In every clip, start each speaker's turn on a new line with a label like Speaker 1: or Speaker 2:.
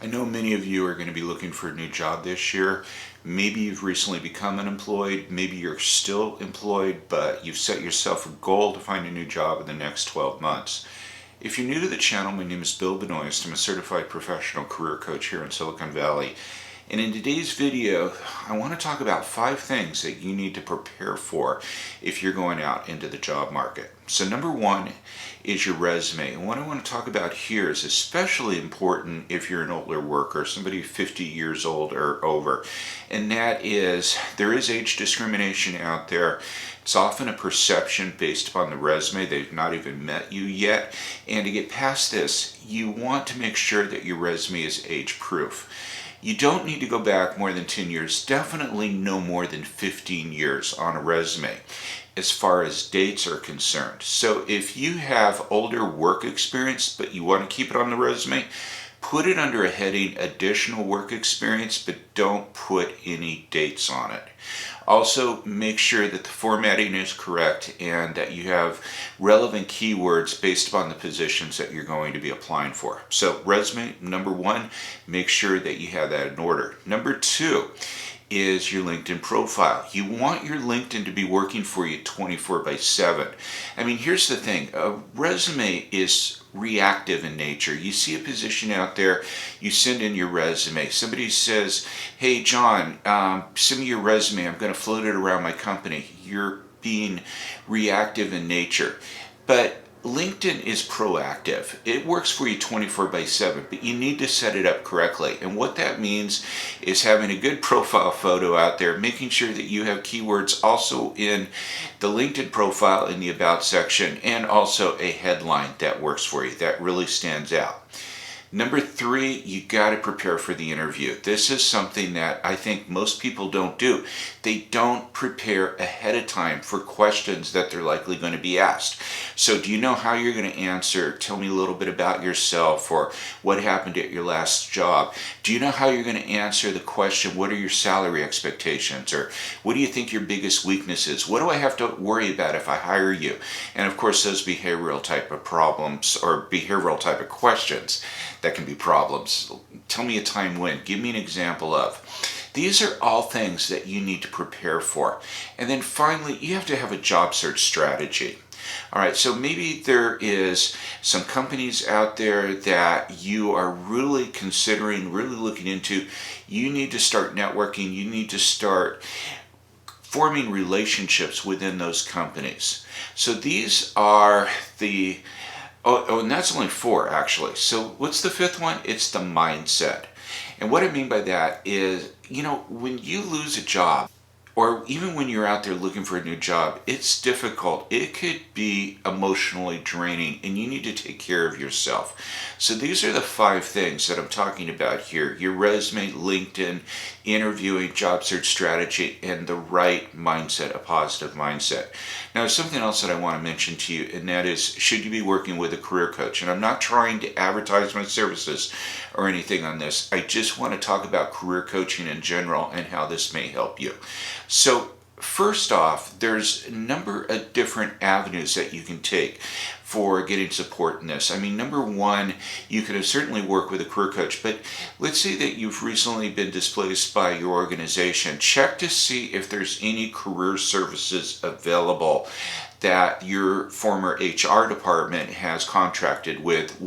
Speaker 1: I know many of you are going to be looking for a new job this year. Maybe you've recently become unemployed. Maybe you're still employed, but you've set yourself a goal to find a new job in the next 12 months. If you're new to the channel, my name is Bill Benoist. I'm a certified professional career coach here in Silicon Valley. And in today's video, I want to talk about 5 things that you need to prepare for if you're going out into the job market. So number 1 is your resume. And what I want to talk about here is especially important if you're an older worker, somebody 50 years old or over. And that is, there is age discrimination out there. It's often a perception based upon the resume. They've not even met you yet. And to get past this, you want to make sure that your resume is age proof. You don't need to go back more than 10 years, definitely no more than 15 years on a resume as far as dates are concerned. So if you have older work experience but you want to keep it on the resume, put it under a heading additional work experience, but don't put any dates on it. Also, make sure that the formatting is correct and that you have relevant keywords based upon the positions that you're going to be applying for. So resume, number 1, make sure that you have that in order. Number 2 is your LinkedIn profile. You want your LinkedIn to be working for you 24/7. I mean, here's the thing. A resume is reactive in nature. You see a position out there, you send in your resume. Somebody says, hey, John, send me your resume. I'm going to float it around my company. You're being reactive in nature. But LinkedIn is proactive. It works for you 24/7, but you need to set it up correctly. And what that means is having a good profile photo out there, making sure that you have keywords also in the LinkedIn profile in the About section, and also a headline that works for you, that really stands out. Number 3, you got to prepare for the interview. This is something that I think most people don't do. They don't prepare ahead of time for questions that they're likely going to be asked. So do you know how you're going to answer? Tell me a little bit about yourself, or what happened at your last job. Do you know how you're going to answer the question, what are your salary expectations? Or what do you think your biggest weakness is? What do I have to worry about if I hire you? And of course, those behavioral type of problems or behavioral type of questions that can be problems. Tell me a time when. Give me an example of. These are all things that you need to prepare for. And then finally, you have to have a job search strategy. All right, so maybe there is some companies out there that you are really considering, really looking into. You need to start networking. You need to start forming relationships within those companies. So these are the and that's only 4 actually. So what's the 5th one? It's the mindset. And what I mean by that is, when you lose a job, or even when you're out there looking for a new job, it's difficult. It could be emotionally draining, and you need to take care of yourself. So these are the 5 things that I'm talking about here. Your resume, LinkedIn, interviewing, job search strategy, and the right mindset, a positive mindset. Now, something else that I want to mention to you, and that is, should you be working with a career coach? And I'm not trying to advertise my services or anything on this. I just want to talk about career coaching in general and how this may help you. So first off, there's a number of different avenues that you can take for getting support in this. I mean, number 1, you could certainly work with a career coach, but let's say that you've recently been displaced by your organization. Check to see if there's any career services available that your former HR department has contracted with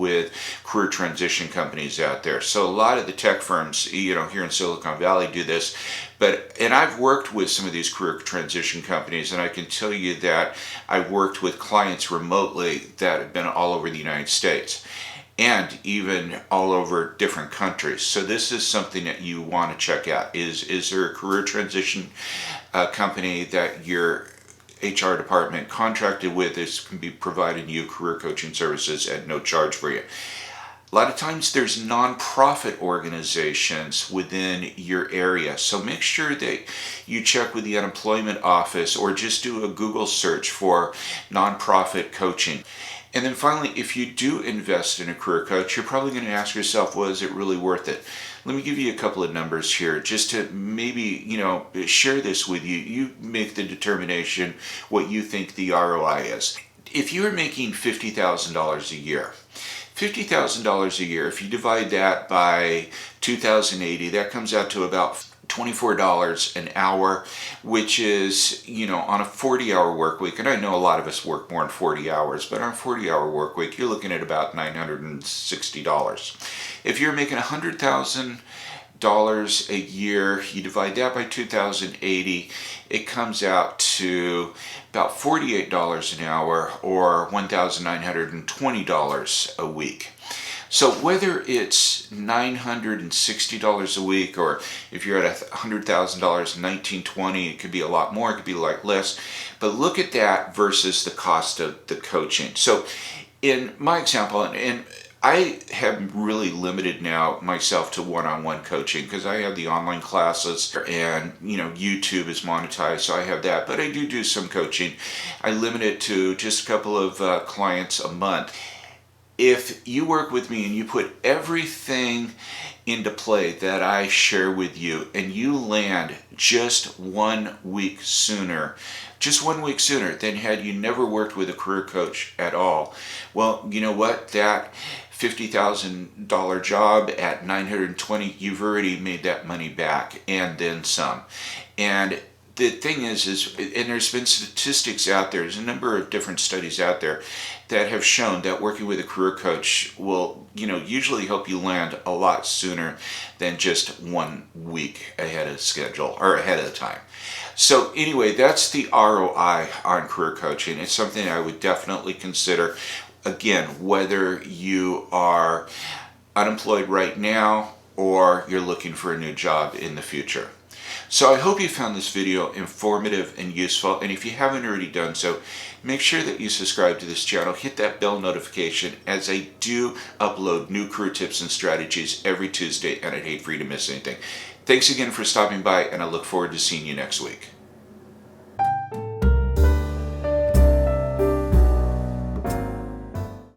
Speaker 1: career transition companies out there. So a lot of the tech firms, here in Silicon Valley do this, and I've worked with some of these career transition companies, and I can tell you that I've worked with clients remotely that have been all over the United States and even all over different countries. So this is something that you want to check out. Is there a career transition company that your HR department contracted with can be providing you career coaching services at no charge for you? A lot of times there's nonprofit organizations within your area, so make sure that you check with the unemployment office or just do a Google search for nonprofit coaching. And then finally, if you do invest in a career coach, you're probably going to ask yourself, well, is it really worth it? Let me give you a couple of numbers here just to maybe, share this with you. You make the determination what you think the ROI is. If you are making $50,000 a year, $50,000 a year, if you divide that by 2,080, that comes out to about $24 an hour, which is, on a 40-hour work week, and I know a lot of us work more than 40 hours, but on a 40-hour work week, you're looking at about $960. If you're making $100,000 a year, you divide that by 2,080, it comes out to about $48 an hour, or $1,920 a week. So whether it's $960 a week, or if you're at $100,000, $1,920, it could be a lot more, it could be like less. But look at that versus the cost of the coaching. So in my example, and I have really limited now myself to one-on-one coaching because I have the online classes, and YouTube is monetized, so I have that. But I do some coaching. I limit it to just a couple of clients a month. If you work with me and you put everything into play that I share with you, and you land just 1 week sooner than had you never worked with a career coach at all, well, you know what? That $50,000 job at $920, you've already made that money back and then some. And the thing is, and there's been statistics out there, there's a number of different studies out there that have shown that working with a career coach will, usually help you land a lot sooner than just 1 week ahead of schedule or ahead of time. So anyway, that's the ROI on career coaching. It's something I would definitely consider. Again, whether you are unemployed right now or you're looking for a new job in the future. So I hope you found this video informative and useful, and if you haven't already done so, make sure that you subscribe to this channel, hit that bell notification, as I do upload new career tips and strategies every Tuesday, and I'd hate for you to miss anything. Thanks again for stopping by, and I look forward to seeing you next week.